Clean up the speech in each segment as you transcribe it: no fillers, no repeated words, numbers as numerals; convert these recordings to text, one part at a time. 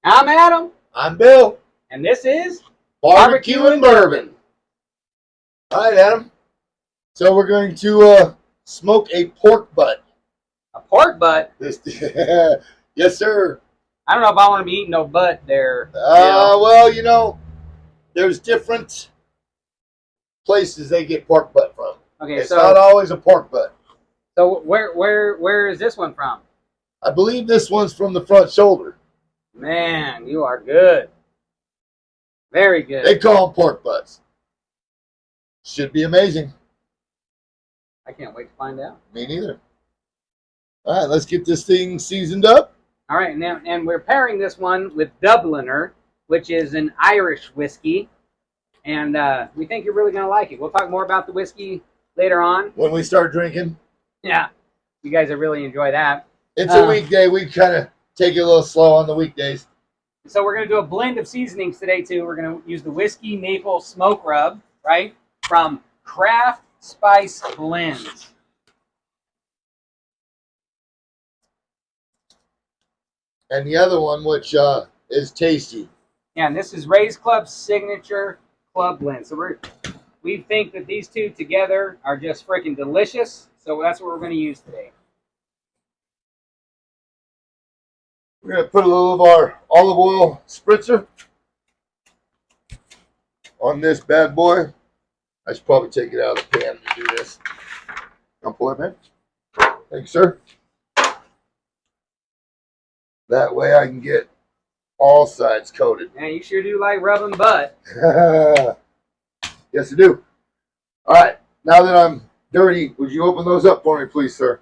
I'm Adam. I'm Bill. And this is Barbecue and Bourbon. All right, Adam. So we're going to smoke a pork butt. A pork butt? Yes, sir. I don't know if I want to be eating no butt there. Well, you know, there's different places they get pork butt from. Okay, it's not always a pork butt. So where is this one from? I believe this one's from the front shoulder. Man, you are good. Very good. They call them pork butts. Should be amazing. I can't wait to find out. Me neither. All right, let's get this thing seasoned up. All right, and we're pairing this one with Dubliner, which is an Irish whiskey, and we think you're really going to like it. We'll talk more about the whiskey later on. When we start drinking. Yeah, you guys will really enjoy that. It's a weekday. We kind of take it a little slow on the weekdays. So we're going to do a blend of seasonings today, too. We're going to use the Whiskey Maple Smoke Rub, right, from Craft Spice Blends. And the other one, which is tasty. Yeah, and this is Ray's Club's signature club blend. So we think that these two together are just freaking delicious. So that's what we're going to use today. We're going to put a little of our olive oil spritzer on this bad boy. I should probably take it out of the pan to do this. I'll pull it, man. Thanks, sir. That way I can get all sides coated. Man, you sure do like rubbing butt. Yes, I do. All right. Now that I'm dirty, would you open those up for me, please, sir?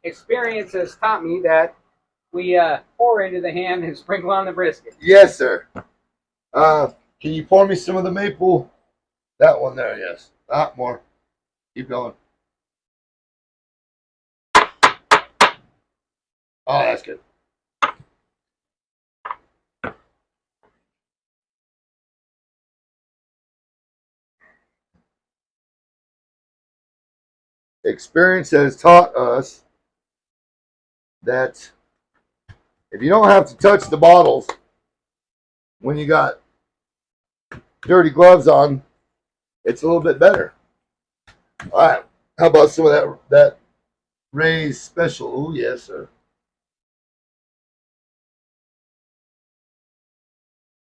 Experience has taught me that we pour into the hand and sprinkle on the brisket. Yes, sir. Can you pour me some of the maple? That one there, yes. Not more. Keep going. Oh, that's good. Experience has taught us that if you don't have to touch the bottles when you got dirty gloves on, it's a little bit better. All right. How about some of that Ray's special? Oh, yes, sir.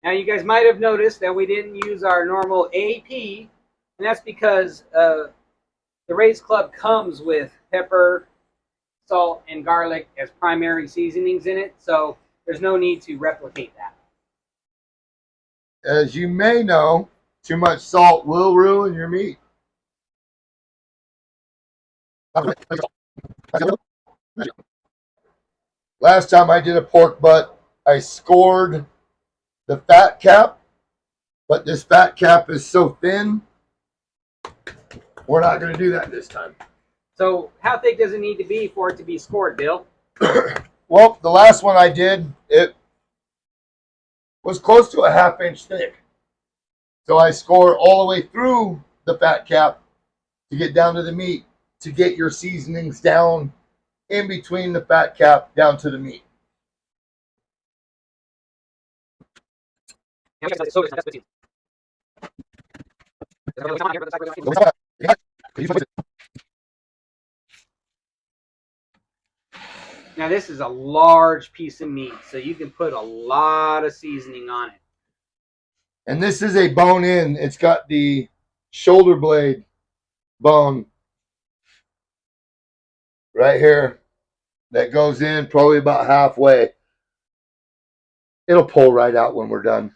Now, you guys might have noticed that we didn't use our normal AP, and that's because the Ray's Club comes with pepper, salt, and garlic as primary seasonings in it, so there's no need to replicate that. As you may know, too much salt will ruin your meat. Last time I did a pork butt, I scored the fat cap, but this fat cap is so thin, we're not going to do that this time. So how thick does it need to be for it to be scored, Bill? Well, the last one I did, it was close to a half-inch thick. So I score all the way through the fat cap to get down to the meat, to get your seasonings down in between the fat cap down to the meat. Now this is a large piece of meat, so you can put a lot of seasoning on it. And this is a bone in. It's got the shoulder blade bone right here that goes in probably about halfway. It'll pull right out when we're done.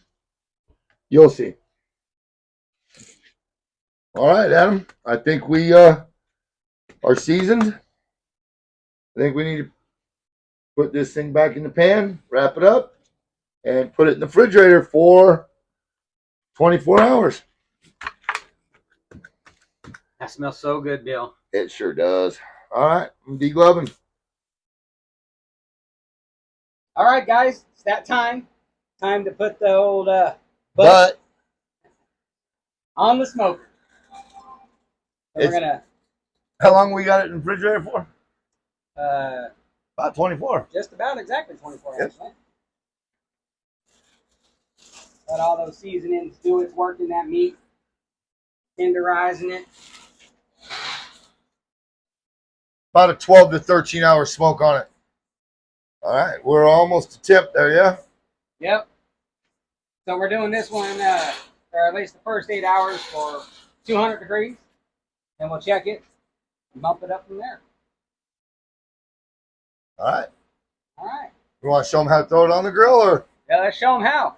You'll see. All right, Adam. I think we are seasoned. I think we need to put this thing back in the pan, wrap it up, and put it in the refrigerator for 24 hours. That smells so good, Bill. It sure does. All right, I'm degloving. All right, guys, it's that time. Time to put the old butt on the smoker. So we're gonna. How long we got it in the refrigerator for? About 24. Just about exactly 24 Yep. hours. Let all those seasonings do its work in that meat, tenderizing it. About a 12 to 13 hour smoke on it. All right, we're almost to tip there, yeah? Yep. So we're doing this one, or at least the first 8 hours for 200 degrees. And we'll check it and bump it up from there. All right. All right. You want to show them how to throw it on the grill, or? Yeah, let's show them how.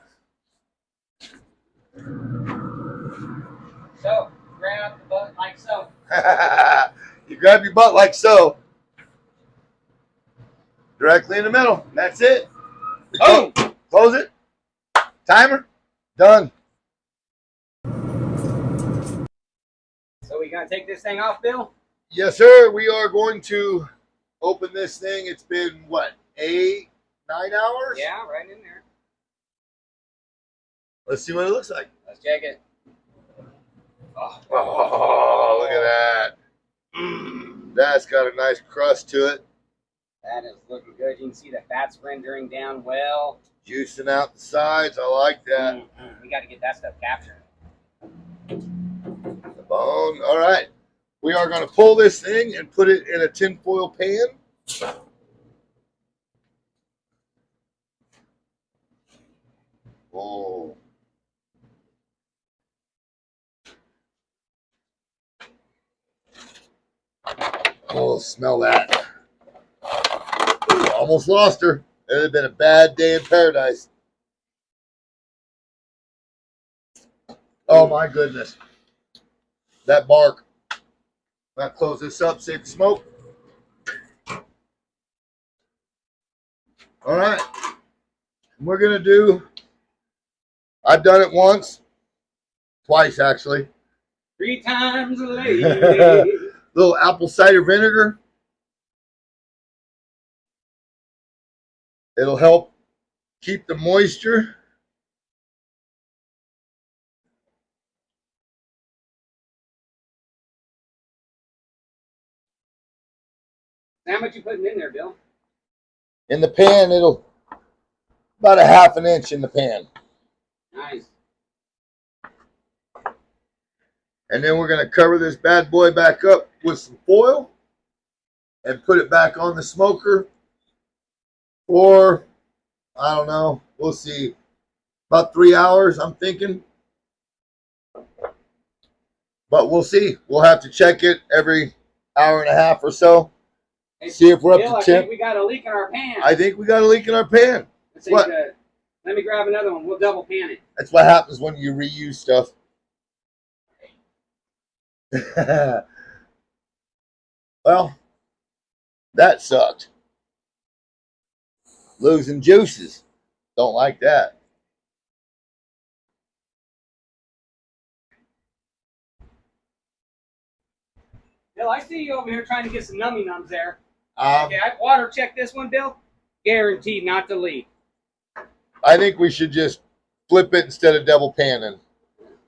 So, grab the butt like so. You grab your butt like so. Directly in the middle. That's it. Boom! Close it. Timer. Done. So we gonna take this thing off, Bill? Yes, sir. We are going to open this thing. It's been, what, 8, 9 hours? Yeah, right in there. Let's see what it looks like. Let's check it. Oh, look at that. That's got a nice crust to it. That is looking good. You can see the fat's rendering down well. Juicing out the sides. I like that. We got to get that stuff captured. The bone. All right. We are going to pull this thing and put it in a tinfoil pan. Oh. Oh, smell that. Almost lost her. It would have been a bad day in paradise. Oh, my goodness. That bark. I'll close this up, save the smoke. All right. We're going to do, I've done it once. Twice, actually. 3 times a lady. Little apple cider vinegar. It'll help keep the moisture. How much you putting in there, Bill? In the pan, it'll about a 1/2 inch in the pan. Nice. And then we're going to cover this bad boy back up with some foil and put it back on the smoker for, I don't know, we'll see, about 3 hours, I'm thinking. But we'll see. We'll have to check it every 1.5 hours or so. Hey, see if we're Bill, up to I temp. think we got a leak in our pan. I think we got a leak in our pan. What? Let me grab another one. We'll double pan it. That's what happens when you reuse stuff. Well, that sucked. Losing juices. Don't like that. Bill, I see you over here trying to get some nummy nums there. Um, Okay, I water check this one, Bill. Guaranteed not to leak. I think we should just flip it instead of double panning.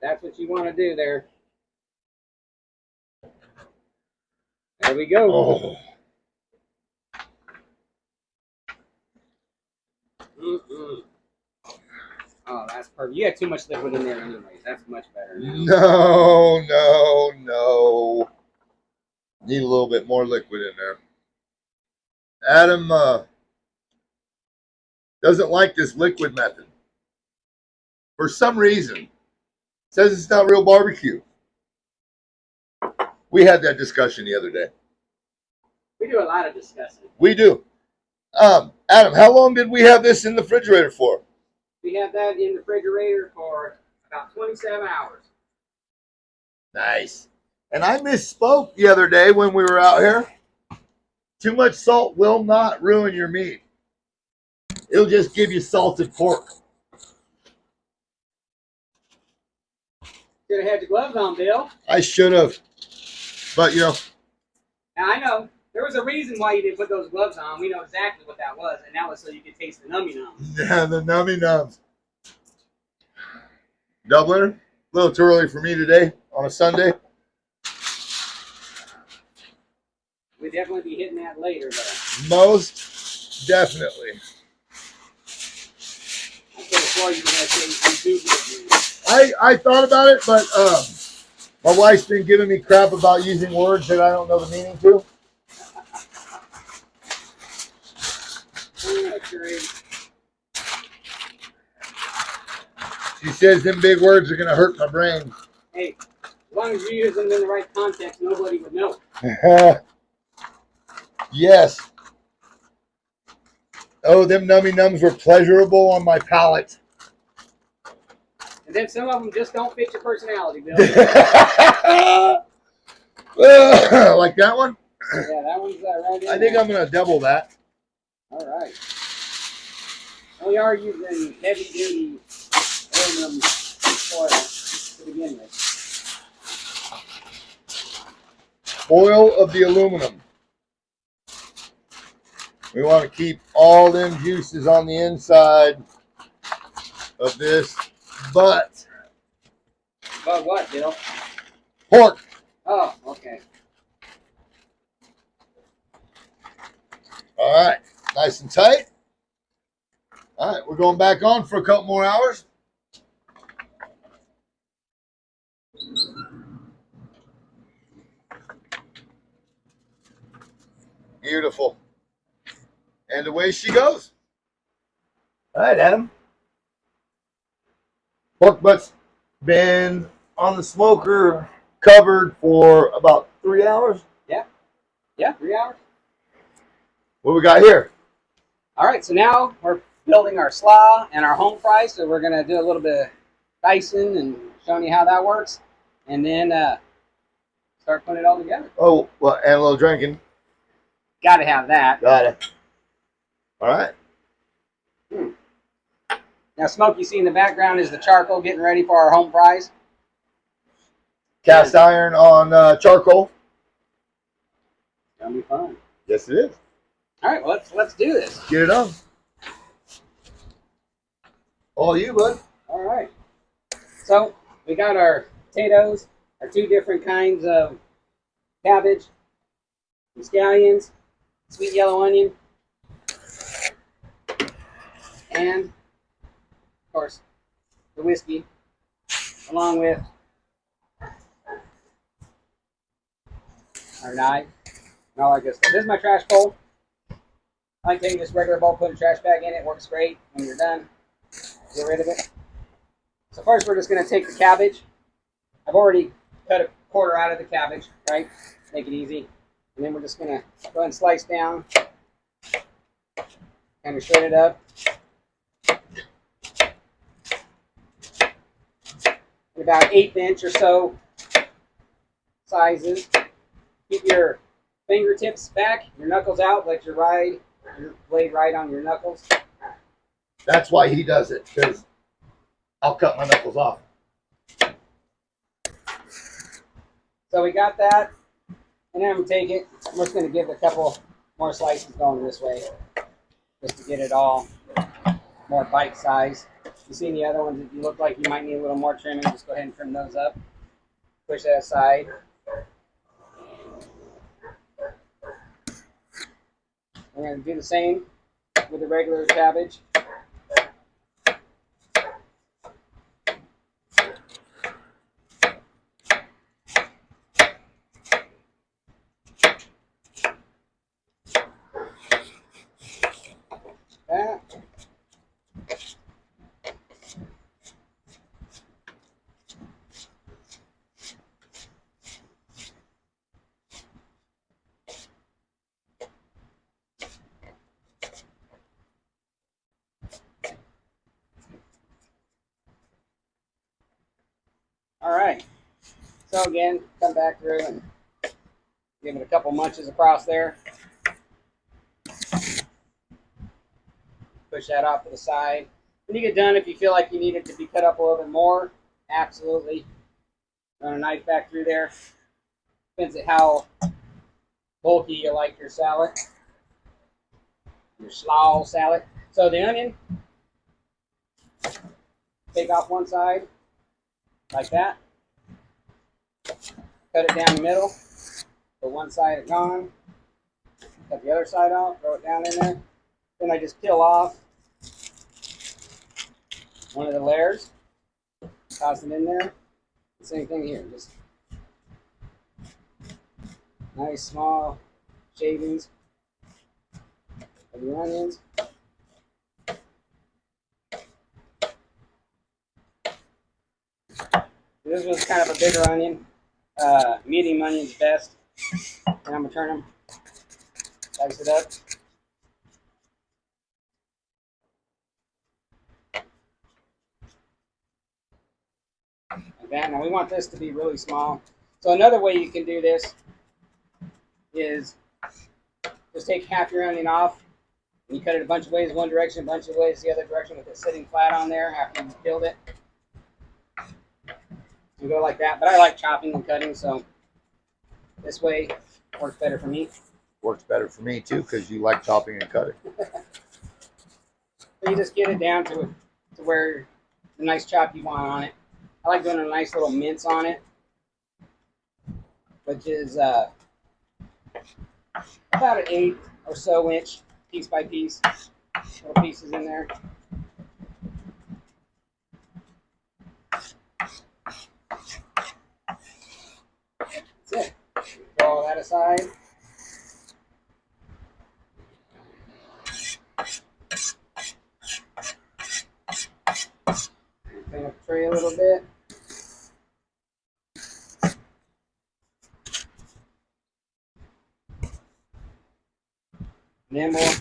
That's what you want to do there. There we go. Oh. Oh, that's perfect. You had too much liquid in there anyways. That's much better now. No. Need a little bit more liquid in there. Adam doesn't like this liquid method. For some reason. Says it's not real barbecue. We had that discussion the other day. We do a lot of discussing. We do. Adam, how long did we have this in the refrigerator for? We had that in the refrigerator for about 27 hours. Nice. And I misspoke the other day when we were out here. Too much salt will not ruin your meat. It'll just give you salted pork. Should have had your gloves on, Bill. I should have. But, Now, I know. There was a reason why you didn't put those gloves on. We know exactly what that was, and that was so you could taste the nummy nums. Yeah, the nummy nums. Dubliner, a little too early for me today on a Sunday. could definitely be hitting that later, though. Most definitely. I could have sworn you were going to say you Googled I thought about it, but my wife's been giving me crap about using words that I don't know the meaning to. Oh, that's great. She says them big words are going to hurt my brain. Hey, as long as you use them in the right context, nobody would know. Yes. Oh, them nummy nums were pleasurable on my palate. And then some of them just don't fit your personality, Bill. Like that one? Yeah, that one's right in I think there. I'm going to double that. All right. We are using heavy-duty aluminum foil to begin with. Foil of the aluminum. We want to keep all them juices on the inside of this butt. But what, Bill? Pork. Oh, okay. All right. Nice and tight. All right. We're going back on for a couple more hours. Beautiful. And away she goes. All right, Adam. Pork butt's been on the smoker covered for about 3 hours. Yeah, 3 hours. What we got here? All right, so now we're building our slaw and our home fries. So we're going to do a little bit of dicing and showing you how that works. And then start putting it all together. Oh, well, and a little drinking. Got to have that. Got it. All right. Now, smoke you see in the background is the charcoal getting ready for our home fries. Cast iron on charcoal. It's going to be fun. Yes, it is. All right, well, let's do this. Get it on. All you, bud. All right. So we got our potatoes, our 2 different kinds of cabbage, some scallions, sweet yellow onion, and, of course, the whiskey, along with our knife and all that good stuff. This is my trash bowl. I like taking this regular bowl, put a trash bag in it. Works great. When you're done, get rid of it. So first we're just going to take the cabbage. I've already cut a quarter out of the cabbage, right? Make it easy. And then we're just going to go ahead and slice down, kind of shred it up. In about 1/8 inch or so sizes. Keep your fingertips back, your knuckles out, let your blade ride on your knuckles. That's why he does it, because I'll cut my knuckles off. So we got that, and then I'm going to take it. I'm just going to give a couple more slices going this way, just to get it all more bite size. You see the other ones, if you look like you might need a little more trimming, just go ahead and trim those up. Push that aside. We're going to do the same with the regular cabbage. That. All right. So again, come back through and give it a couple munches across there. Push that off to the side. When you get done, if you feel like you need it to be cut up a little bit more, absolutely. Run a knife back through there. Depends on how bulky you like your salad, your slaw salad. So the onion, take off one side, like that. Cut it down the middle. Put one side gone. Cut the other side off, throw it down in there. Then I just peel off one of the layers, toss it in there. Same thing here, just nice small shavings of the onions. This was kind of a bigger onion. Medium onion's best. And I'm gonna turn them, dice it up. Like that. Now we want this to be really small. So another way you can do this is just take half your onion off and you cut it a bunch of ways one direction, a bunch of ways the other direction with it sitting flat on there after you've peeled it. You go like that, but I like chopping and cutting, so this way works better for me. Works better for me too, because you like chopping and cutting. So you just get it down to where the nice chop you want on it. I like doing a nice little mince on it, which is about an 1/8 or so inch, piece by piece, little pieces in there. That's it. Throw all that aside. Clean up the tray a little bit. And then we'll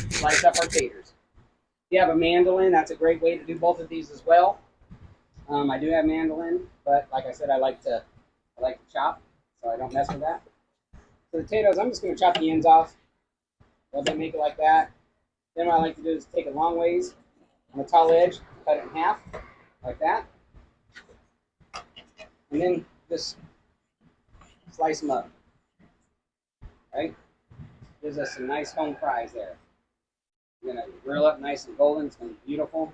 slice up our taters. If you have a mandolin, that's a great way to do both of these as well. I do have mandolin, but like I said, I like to chop, so I don't mess with that. For the potatoes, I'm just going to chop the ends off. Let them make it like that. Then what I like to do is take it long ways on the tall edge, cut it in half, like that. And then just slice them up. Right? Gives us some nice home fries there. You're going to grill up nice and golden. It's going to be beautiful.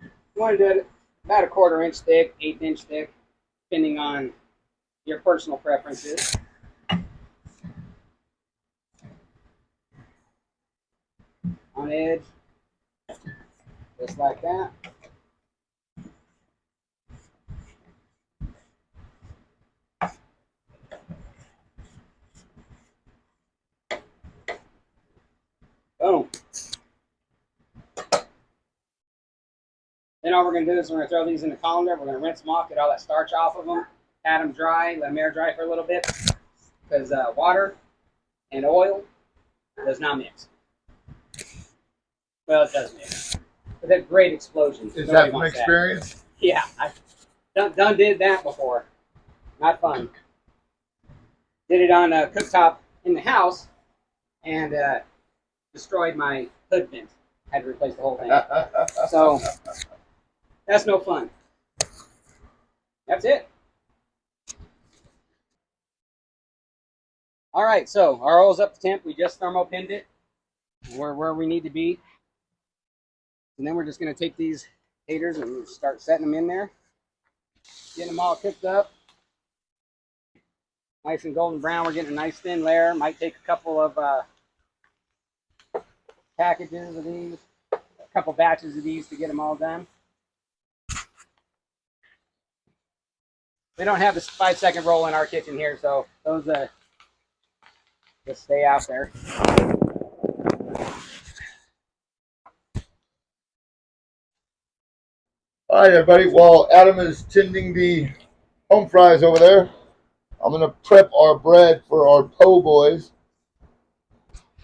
You want to do it about a 1/4 inch thick, 1/8 inch thick, depending on your personal preferences. On edge, just like that. Boom. Then all we're going to do is we're going to throw these in the colander. We're going to rinse them off, get all that starch off of them, pat them dry, let them air dry for a little bit, because water and oil does not mix. Well, it does mix. But that great explosion. Is that from experience? That. Yeah, I done did that before. Not fun. Did it on a cooktop in the house, and destroyed my hood vent. Had to replace the whole thing. So that's no fun. That's it. All right, so our oil's up to temp. We just thermo-pinned it. We're where we need to be. And then we're just going to take these taters and start setting them in there. Getting them all cooked up. Nice and golden brown. We're getting a nice thin layer. Might take a couple of packages of these, a couple batches of these to get them all done. We don't have this 5-second roll in our kitchen here, so those just stay out there. All right, everybody. While Adam is tending the home fries over there, I'm going to prep our bread for our po' boys.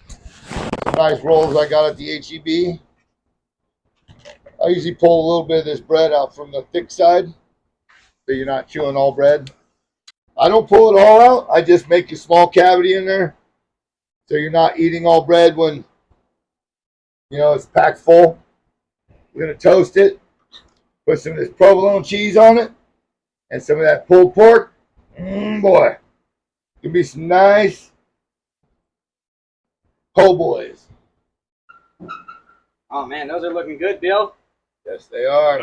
Some nice rolls I got at the HEB. I usually pull a little bit of this bread out from the thick side, so you're not chewing all bread. I don't pull it all out. I just make a small cavity in there, so you're not eating all bread when, you know, it's packed full. We're going to toast it, put some of this provolone cheese on it, and some of that pulled pork. Boy, give me some nice po' boys. Oh man, those are looking good, Bill. Yes, they are.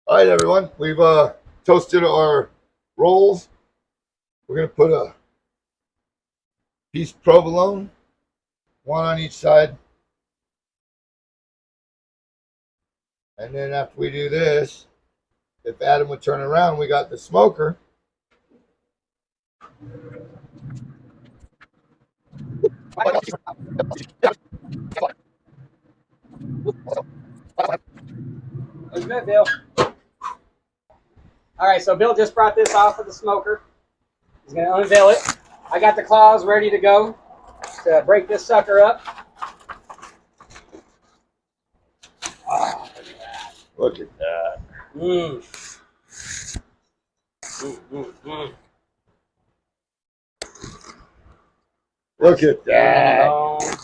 All right, everyone. We've toasted our rolls. We're going to put a piece of provolone, one on each side. And then after we do this, if Adam would turn around, we got the smoker. Looks good, Bill. All right, so Bill just brought this off of the smoker. He's going to unveil it. I got the claws ready to go to break this sucker up. Oh, Look at that. Mmm. Look at that.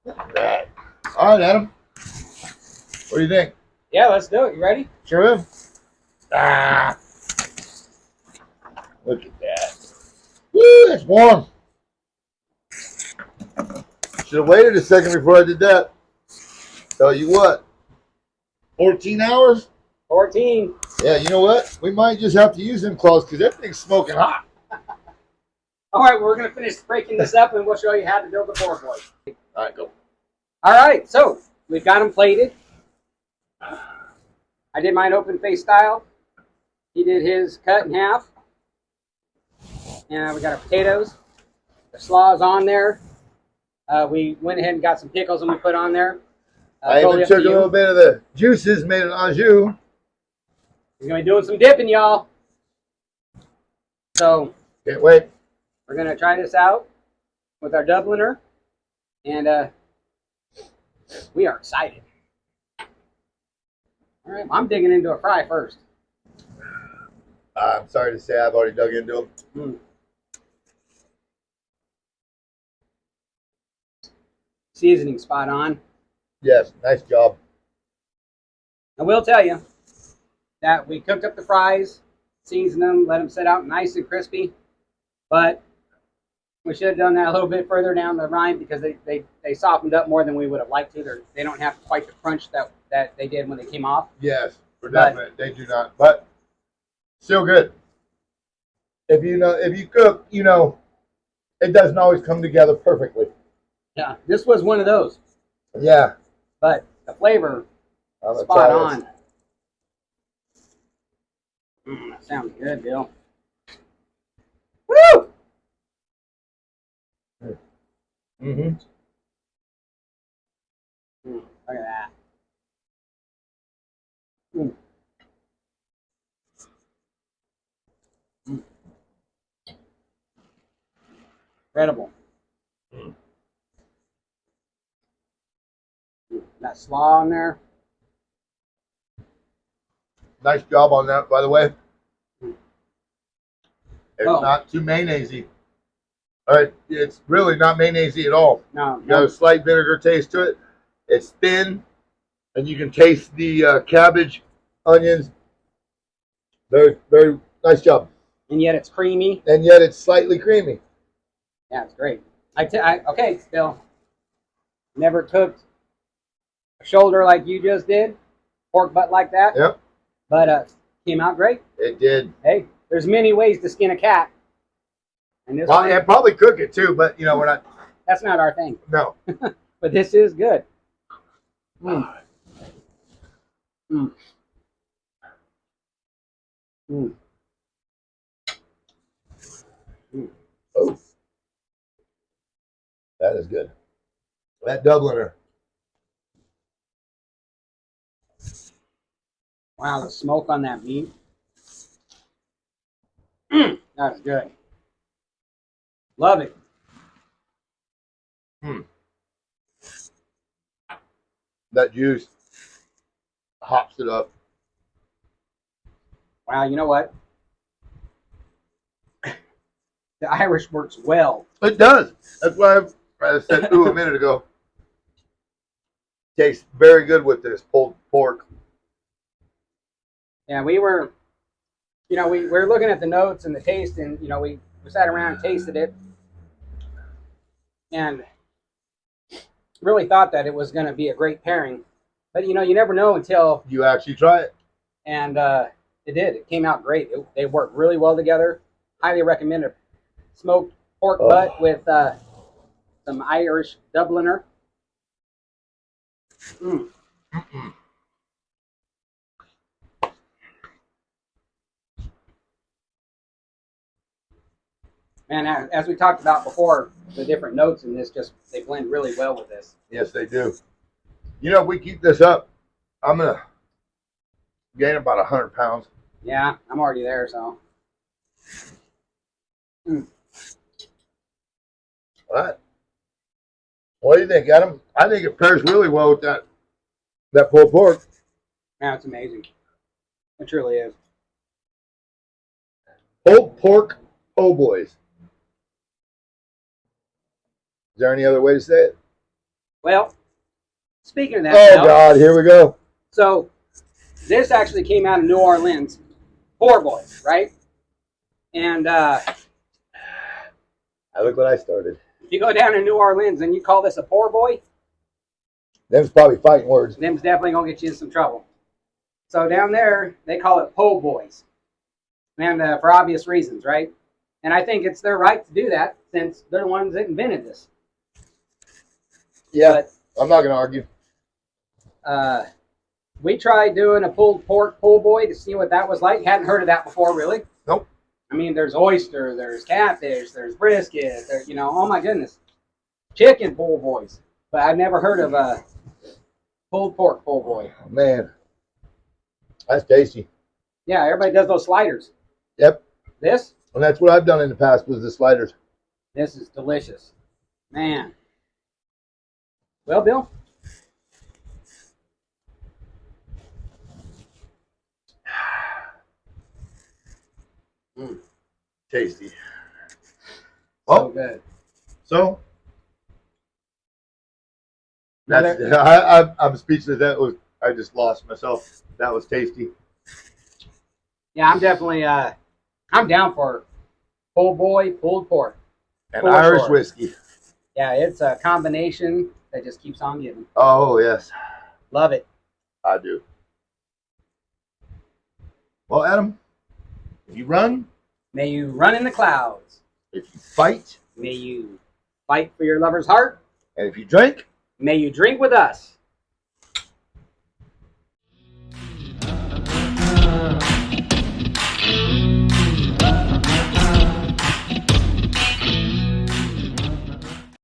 Look at that. All right, Adam. What do you think? Yeah, let's do it. You ready? Sure am. Ah. Look at that. Woo, it's warm. Should have waited a second before I did that. Tell you what. 14 hours? 14. Yeah, you know what? We might just have to use them claws because that thing's smoking hot. All right, we're going to finish breaking this up and we'll show you how to build the bourbon. All right, go. All right, so we've got them plated. I did mine open face style. He did his cut in half. And we got our potatoes. The slaw is on there. We went ahead and got some pickles and we put on there. I Totally even up to took a you. little bit of the juices, made an au jus. He's going to be doing some dipping, y'all. So Can't wait. we're going to try this out with our Dubliner. And we are excited. All right, I'm digging into a fry first. I'm sorry to say I've already dug into them. Seasoning spot on. Yes, nice job. I will tell you that we cooked up the fries, seasoned them, let them sit out nice and crispy. But we should have done that a little bit further down the line because they softened up more than we would have liked to. They don't have quite the crunch that they did when they came off. Yes, for definite. They do not, but still good. If you cook, it doesn't always come together perfectly. Yeah, this was one of those. Yeah, But the flavor, I'm gonna spot try this. on. That sounds good, Bill. Woo! Mm-hmm. Look at that. Mm. Incredible. That slaw on there. Nice job on that, by the way. It's Oh. not too mayonnaise-y. All right, it's really not mayonnaise-y at all. No, You got a slight vinegar taste to it. It's thin, and you can taste the cabbage, onions. Very, very nice job. and yet it's creamy. And yet it's slightly creamy. Yeah, it's great. Okay, Bill. Never cooked a shoulder like you just did, pork butt like that. Yep, But came out great. it did. Hey, there's many ways to skin a cat, and this Well, one, and probably cook it too, but we're not. that's not our thing. No. But this is good. Mm. Mm. Mm. Mm. Oh, that is good. That Dubliner. Wow, the smoke on that meat. That's good. Love it. That juice hops it up. Wow, you know what? The Irish works well. It does. That's why I said ooh a minute ago. Tastes very good with this pulled pork. Yeah, we were looking at the notes and the taste, and we sat around and tasted it, and really thought that it was going to be a great pairing But you know, you never know until You actually try it. and it did. It came out great. They worked really well together. Highly recommend a smoked pork butt with some Irish Dubliner. Mm. And as we talked about before, the different notes in this they blend really well with this. Yes, they do. You know, if we keep this up, I'm gonna gain about 100 pounds. Yeah, I'm already there, so. Mm. All right. What do you think, Adam? I think it pairs really well with that pulled pork. Yeah, it's amazing. It truly is. Pulled pork po' boys. Is there any other way to say it? Well, speaking of that, Oh, Mel, God, here we go. so this actually came out of New Orleans, poor boys, right? And Look what I started. if you go down to New Orleans and you call this a poor boy, Them's probably fighting words. them's definitely gonna get you in some trouble. So down there, they call it po' boys, and for obvious reasons, right? And I think it's their right to do that since they're the ones that invented this. Yeah, I'm not going to argue. But we tried doing a pulled pork po' boy to see what that was like. Hadn't heard of that before, really. Nope. I mean, there's oyster, there's catfish, there's brisket, there's, you know, oh my goodness, chicken po' boys. But I've never heard of a pulled pork po' boy. Man, that's tasty. Yeah, everybody does those sliders. Yep. This And that's what I've done in the past was the sliders. This is delicious. Man. Well, Bill? Tasty. So good. So that's I'm speechless. I just lost myself. That was tasty. Yeah, I'm definitely I'm down for pulled boy, pulled pork. And For Irish sure. whiskey. Yeah, it's a combination that just keeps on giving. Oh yes, Love it. I do. Well, Adam, if you run, May you run in the clouds. if you fight, May you fight for your lover's heart. and if you drink, May you drink with us.